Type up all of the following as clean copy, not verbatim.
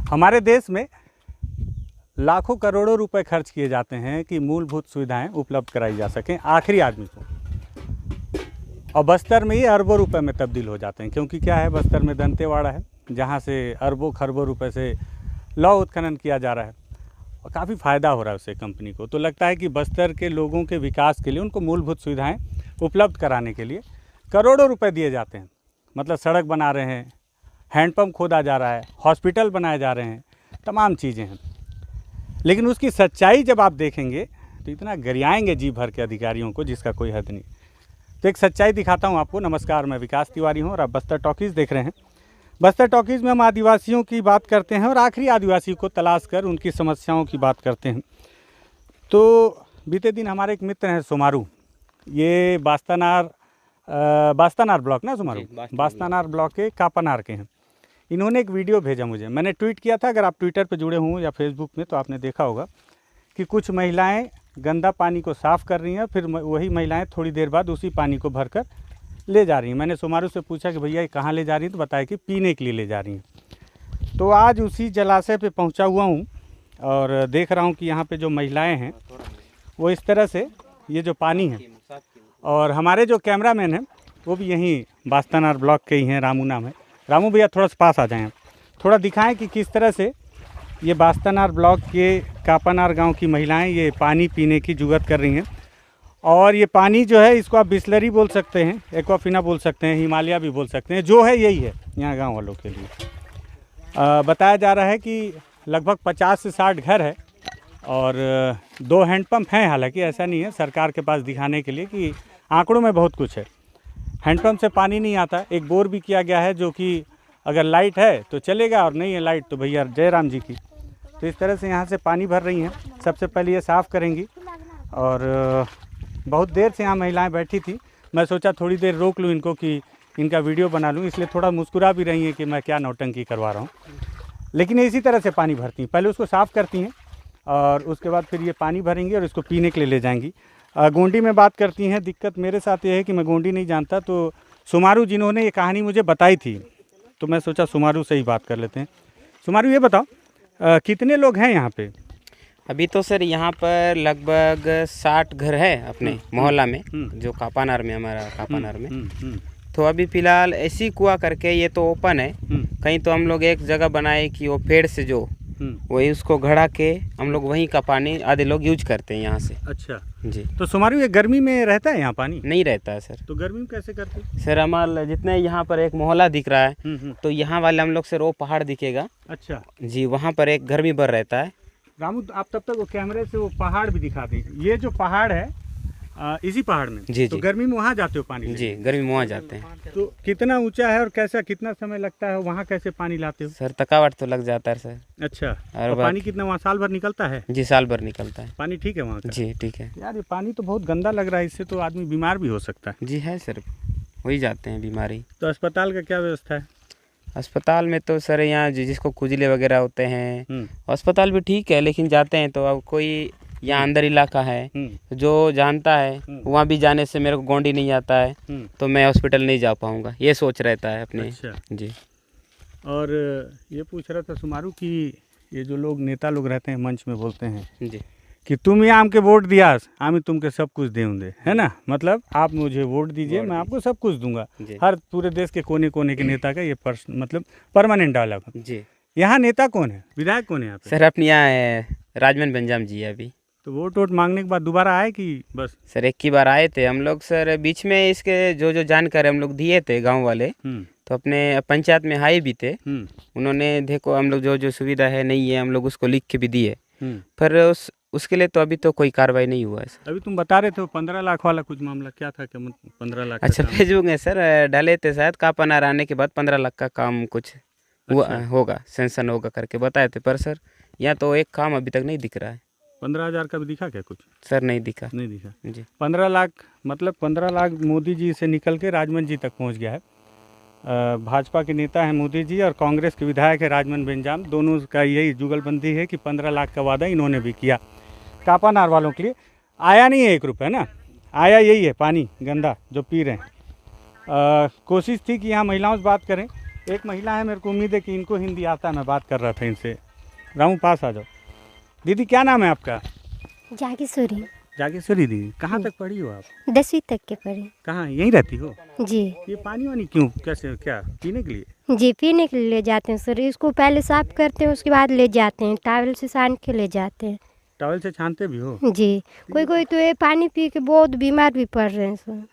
हमारे देश में लाखों करोड़ों रुपए खर्च किए जाते हैं कि मूलभूत सुविधाएं उपलब्ध कराई जा सकें आखिरी आदमी को, और बस्तर में ये अरबों रुपए में तब्दील हो जाते हैं। क्योंकि क्या है, बस्तर में दंतेवाड़ा है जहाँ से अरबों खरबों रुपए से लौह उत्खनन किया जा रहा है और काफ़ी फ़ायदा हो रहा है उससे कंपनी को। तो लगता है कि बस्तर के लोगों के विकास के लिए, उनको मूलभूत सुविधाएं उपलब्ध कराने के लिए करोड़ों रुपए दिए जाते हैं। मतलब सड़क बना रहे हैं, हैंडपम्प खोदा जा रहा है, हॉस्पिटल बनाए जा रहे हैं, तमाम चीज़ें हैं। लेकिन उसकी सच्चाई जब आप देखेंगे तो इतना गरियाएंगे जी भर के अधिकारियों को जिसका कोई हद नहीं। तो एक सच्चाई दिखाता हूँ आपको। नमस्कार, मैं विकास तिवारी हूँ और आप बस्तर टॉकीज़ देख रहे हैं। बस्तर टॉकीज़ में हम आदिवासियों की बात करते हैं और आखिरी आदिवासी को तलाश कर उनकी समस्याओं की बात करते हैं। तो बीते दिन हमारे एक मित्र हैं सोमारू, ये बास्तानार ब्लॉक ना, सोमारू बास्तानार ब्लॉक के कापानार के हैं। इन्होंने एक वीडियो भेजा मुझे, मैंने ट्वीट किया था। अगर आप ट्विटर पर जुड़े हों या फेसबुक में तो आपने देखा होगा कि कुछ महिलाएं गंदा पानी को साफ़ कर रही हैं, फिर वही महिलाएं थोड़ी देर बाद उसी पानी को भरकर ले जा रही हैं। मैंने सोमारू से पूछा कि भैया ये कहाँ ले जा रही हैं, तो बताया कि पीने के लिए ले जा रही हैं। तो आज उसी जलाशय पे पहुंचा हुआ हूं और देख रहा हूं कि यहाँ पे जो महिलाएं हैं वो इस तरह से, ये जो पानी है, और हमारे जो कैमरामैन हैं वो भी यहीं बास्तानार ब्लॉक के ही हैं, रामू नाम है। रामू भैया थोड़ा सा पास आ जाएँ, थोड़ा दिखाएँ कि किस तरह से ये बास्तानार ब्लॉक के कापानार गाँव की महिलाएँ ये पानी पीने की जुगत कर रही हैं। और ये पानी जो है, इसको आप बिस्लरी बोल सकते हैं, एक्वाफिना बोल सकते हैं, हिमालय भी बोल सकते हैं, जो है यही है यहाँ गांव वालों के लिए। बताया जा रहा है कि लगभग 50 से 60 घर है और 2 हैंडपम्प हैं। हालांकि ऐसा नहीं है, सरकार के पास दिखाने के लिए कि आंकड़ों में बहुत कुछ है। हैंडपम्प से पानी नहीं आता। एक बोर भी किया गया है जो कि अगर लाइट है तो चलेगा और नहीं है लाइट तो भैया जय राम जी की। तो इस तरह से यहाँ से पानी भर रही हैं। सबसे पहले ये साफ़ करेंगी और बहुत देर से यहाँ महिलाएं बैठी थी। मैं सोचा थोड़ी देर रोक लूँ इनको कि इनका वीडियो बना लूँ, इसलिए थोड़ा मुस्कुरा भी रही हैं कि मैं क्या नौटंकी करवा रहा हूँ। लेकिन इसी तरह से पानी भरती हैं, पहले उसको साफ़ करती हैं और उसके बाद फिर ये पानी भरेंगी और इसको पीने के लिए ले जाएंगी। गोंडी में बात करती हैं। दिक्कत मेरे साथ ये है कि मैं गोंडी नहीं जानता, तो सोमारू जिन्होंने ये कहानी मुझे बताई थी तो मैं सोचा सोमारू से ही बात कर लेते हैं। सोमारू ये बताओ कितने लोग हैं यहाँ पे? अभी तो सर यहाँ पर लगभग 60 घर है अपने मोहल्ला में, जो कापानार में, हमारा कापानार में। तो अभी फ़िलहाल ऐसी कुआं करके, ये तो ओपन है, कहीं तो हम लोग एक जगह बनाए कि वो पेड़ से जो वही उसको घड़ा के हम लोग वहीं का पानी आधे लोग यूज करते हैं यहाँ से। अच्छा जी। तो सोमारू ये गर्मी में रहता है यहाँ पानी? नहीं रहता है सर। तो गर्मी में कैसे करते हैं? सर हमारा जितने यहाँ पर एक मोहल्ला दिख रहा है तो यहाँ वाले हम लोग से वो पहाड़ दिखेगा। अच्छा जी, वहाँ पर एक घर भी भर रहता है। रामू आप तब तक वो कैमरे से वो पहाड़ भी दिखा दें। ये जो पहाड़ है इसी पहाड़ में? जी तो जी। गर्मी में वहाँ जाते हो पानी? जी, गर्मी में वहाँ जाते हैं। तो कितना ऊंचा है और कैसा, कितना समय लगता है, वहाँ कैसे पानी लाते हो? सर थकावट तो लग जाता है सर। अच्छा, और और पानी कितना वहाँ साल भर निकलता है? जी, साल भर निकलता है पानी ठीक है वहाँ का? जी ठीक है। यार ये पानी तो बहुत गंदा लग रहा है, इससे तो आदमी बीमार भी हो सकता है। जी है सर, हो ही जाते हैं बीमारी। तो अस्पताल का क्या व्यवस्था है? अस्पताल में तो सर यहाँ जिसको खुजले वगैरह होते हैं, अस्पताल भी ठीक है, लेकिन जाते हैं तो अब कोई यहाँ अंदर इलाका है जो जानता है, वहाँ भी जाने से मेरे को गोंडी नहीं आता है तो मैं हॉस्पिटल नहीं जा पाऊँगा, ये सोच रहता है अपने। अच्छा। जी। और ये पूछ रहा था सोमारू कि ये जो लोग नेता लोग रहते हैं मंच में बोलते हैं जी कि तुम ही आम के वोट दिया, आमी तुमके सब कुछ देंगे, है ना? मतलब आप मुझे वोट दीजिए, मैं आपको सब कुछ दूंगा। हर पूरे देश के कोने कोने के नेता का ये मतलब परमानेंट डायलॉग है। जी। यहाँ नेता कौन है, विधायक कौन है यहाँ पे? सर अपने यहाँ राजमन बेंजाम जी है अभी। तो वोट मांगने के बाद दोबारा आए कि बस? सर एक ही बार आए थे हम लोग सर, बीच में इसके जो जानकारी हम लोग दिए थे गाँव वाले, तो अपने पंचायत में आए भी थे। उन्होंने देखो हम लोग जो सुविधा है नहीं है हम लोग उसको लिख के भी दिए, पर उसके लिए तो अभी तो कोई कार्रवाई नहीं हुआ है सर। अभी तुम बता रहे थे 15 लाख वाला कुछ मामला क्या था? क्या 15 लाख? अच्छा, फेसबुक में सर डाले थे शायद, कापानार आने के बाद 15 लाख का काम कुछ हुआ होगा, सेंशन होगा करके बताए थे, पर सर यहाँ तो एक काम अभी तक नहीं दिख रहा है। 15,000 का भी दिखा क्या कुछ? सर नहीं दिखा। नहीं दिखा जी। 15 लाख मतलब 15 लाख मोदी जी से निकल के राजमन जी तक पहुंच गया है। भाजपा के नेता हैं मोदी जी और कांग्रेस के विधायक है राजमन बेंजाम, दोनों का यही जुगलबंदी है कि 15 लाख का वादा इन्होंने भी किया कापानार वालों के लिए। आया नहीं है 1 रुपये ना, आया यही है पानी गंदा जो पी रहे हैं। कोशिश थी कि यहाँ महिलाओं से बात करें, एक महिला है, मेरे को उम्मीद है कि इनको हिंदी आता है, मैं बात कर रहा था इनसे। रामू पास आ जाओ। दीदी क्या नाम है आपका? जागेश्वरी। जागेश्वरी दीदी, कहाँ तक पढ़ी हो आप? 10वीं तक के पढ़े। कहाँ, यहीं रहती हो? जी ये पानी वानी क्यों, कैसे, क्या पीने के लिए? जी, पीने के लिए ले जाते हैं सर। इसको पहले साफ करते हैं, उसके बाद ले जाते हैं, टॉवल से सान के ले जाते हैं। टॉवल से छानते भी हो? जी, कोई कोई तो ये पानी पी के बहुत बीमार भी पड़ रहे हैं सर।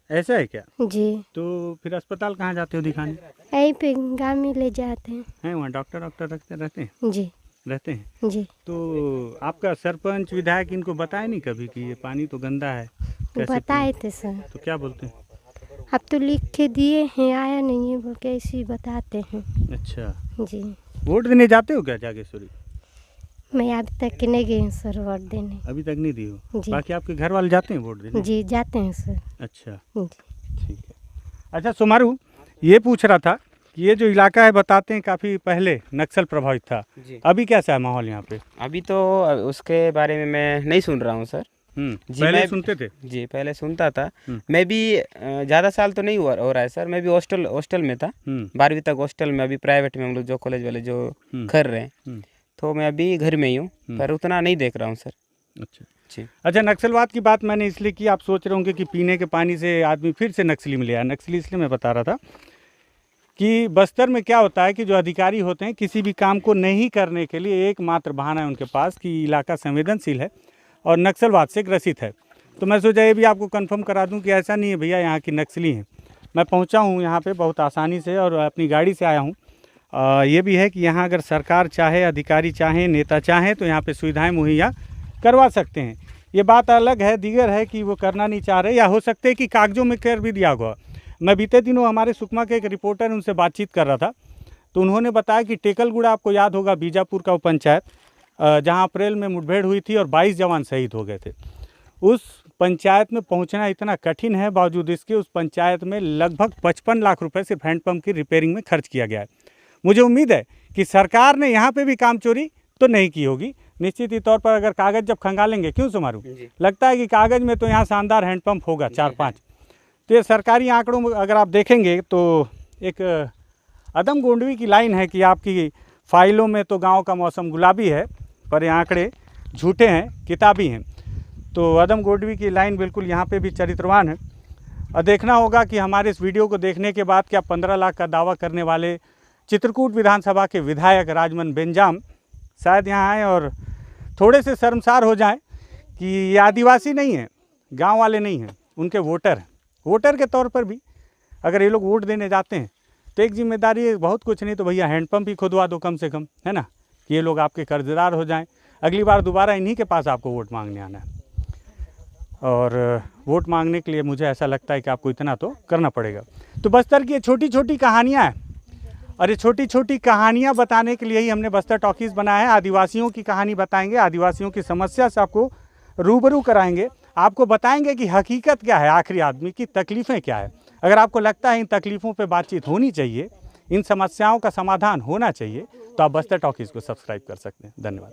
ऐसा है क्या? जी, तो फिर अस्पताल कहाँ जाते हो दिखाने? यहीं पे गाँव में ले जाते हैं। वहाँ डॉक्टर रहते हैं? जी रहते हैं। जी, तो आपका सरपंच विधायक इनको बताया नहीं कभी कि ये पानी तो गंदा है, कैसे बताए थे सर। तो क्या बोलते हैं? अब तो लिख के दिए हैं, आया नहीं है बोल के ऐसे ही बताते हैं। अच्छा, जी, वोट देने जाते हो क्या जागेश्वरी? मैं अभी तक नहीं गई हूँ सर वोट देने। अभी तक नहीं दी हो? जी। बाकी आपके घर वाले जाते हैं वोट देने? जी, जाते हैं सर। अच्छा, जी, ठीक है। अच्छा सोमारू, ये पूछ रहा था कि ये जो इलाका है, बताते हैं काफ़ी पहले नक्सल प्रभावित था, जी। अभी कैसा है माहौल यहाँ पे? अभी तो उसके बारे में मैं नहीं सुन रहा हूँ सर। जी, पहले मैं सुनते थे? जी पहले सुनता था। हम्म। मैं भी ज़्यादा साल तो नहीं हो रहा है सर। मैं भी हॉस्टल में था, 12वीं तक हॉस्टल में। अभी प्राइवेट में हम लोग जो कॉलेज वाले जो कर रहे हैं, तो मैं अभी घर में ही हूँ, पर उतना नहीं देख रहा हूँ सर। अच्छा जी। अच्छा, नक्सलवाद की बात मैंने इसलिए की, आप सोच रहे होंगे कि पीने के पानी से आदमी फिर से नक्सली में ले आया। नक्सली इसलिए मैं बता रहा था कि बस्तर में क्या होता है कि जो अधिकारी होते हैं, किसी भी काम को नहीं करने के लिए एकमात्र बहाना है उनके पास कि इलाका संवेदनशील है और नक्सलवाद से ग्रसित है। तो मैं सोचा ये भी आपको कंफर्म करा दूं कि ऐसा नहीं है भैया, यहाँ की नक्सली हैं। मैं पहुँचा हूँ यहाँ पे बहुत आसानी से और अपनी गाड़ी से आया हूँ। ये भी है कि यहाँ अगर सरकार चाहे, अधिकारी चाहें, नेता चाहें तो यहाँ पे सुविधाएं मुहैया करवा सकते हैं। ये बात अलग है, दीगर है कि वो करना नहीं चाह रहे, या हो सकते है कि कागजों में कर भी दिया हुआ। मैं बीते दिनों हमारे सुकमा के एक रिपोर्टर उनसे बातचीत कर रहा था, तो उन्होंने बताया कि टेकलगुड़ा, आपको याद होगा बीजापुर का वो पंचायत जहाँ अप्रैल में मुठभेड़ हुई थी और 22 जवान शहीद हो गए थे, उस पंचायत में पहुँचना इतना कठिन है। बावजूद इसके उस पंचायत में लगभग 55 लाख रुपये सिर्फ हैंडपम्प की रिपेयरिंग में खर्च किया गया है। मुझे उम्मीद है कि सरकार ने यहाँ पे भी काम चोरी तो नहीं की होगी। निश्चित ही तौर पर अगर कागज़ जब खंगालेंगे, क्यों सुमारू, लगता है कि कागज़ में तो यहाँ शानदार हैंडपम्प होगा 4-5। तो ये सरकारी आंकड़ों में अगर आप देखेंगे तो एक अदम गोंडवी की लाइन है कि आपकी फाइलों में तो गाँव का मौसम गुलाबी है, पर ये आंकड़े झूठे हैं, किताबी हैं। तो अदम गोंडवी की लाइन बिल्कुल यहाँ पे भी चरित्रवान है। और देखना होगा कि हमारे इस वीडियो को देखने के बाद क्या 15 लाख का दावा करने वाले चित्रकूट विधानसभा के विधायक राजमन बेंजाम शायद यहाँ आए और थोड़े से शर्मसार हो जाएं कि ये आदिवासी नहीं हैं, गांव वाले नहीं हैं, उनके वोटर हैं। वोटर के तौर पर भी अगर ये लोग वोट देने जाते हैं तो एक जिम्मेदारी है, बहुत कुछ नहीं तो भैया हैंडपम्प ही खुदवा दो कम से कम, है ना, कि ये लोग आपके कर्जदार हो जाएं। अगली बार दोबारा इन्हीं के पास आपको वोट मांगने आना है, और वोट मांगने के लिए मुझे ऐसा लगता है कि आपको इतना तो करना पड़ेगा। तो बस्तर की ये छोटी छोटी कहानियाँ हैं, और ये छोटी छोटी कहानियाँ बताने के लिए ही हमने बस्तर टॉकीज़ बनाया है। आदिवासियों की कहानी बताएंगे, आदिवासियों की समस्या से आपको रूबरू कराएंगे, आपको बताएंगे कि हकीकत क्या है, आखिरी आदमी की तकलीफ़ें क्या है। अगर आपको लगता है इन तकलीफ़ों पे बातचीत होनी चाहिए, इन समस्याओं का समाधान होना चाहिए, तो आप बस्तर टॉकीज़ को सब्सक्राइब कर सकते हैं। धन्यवाद।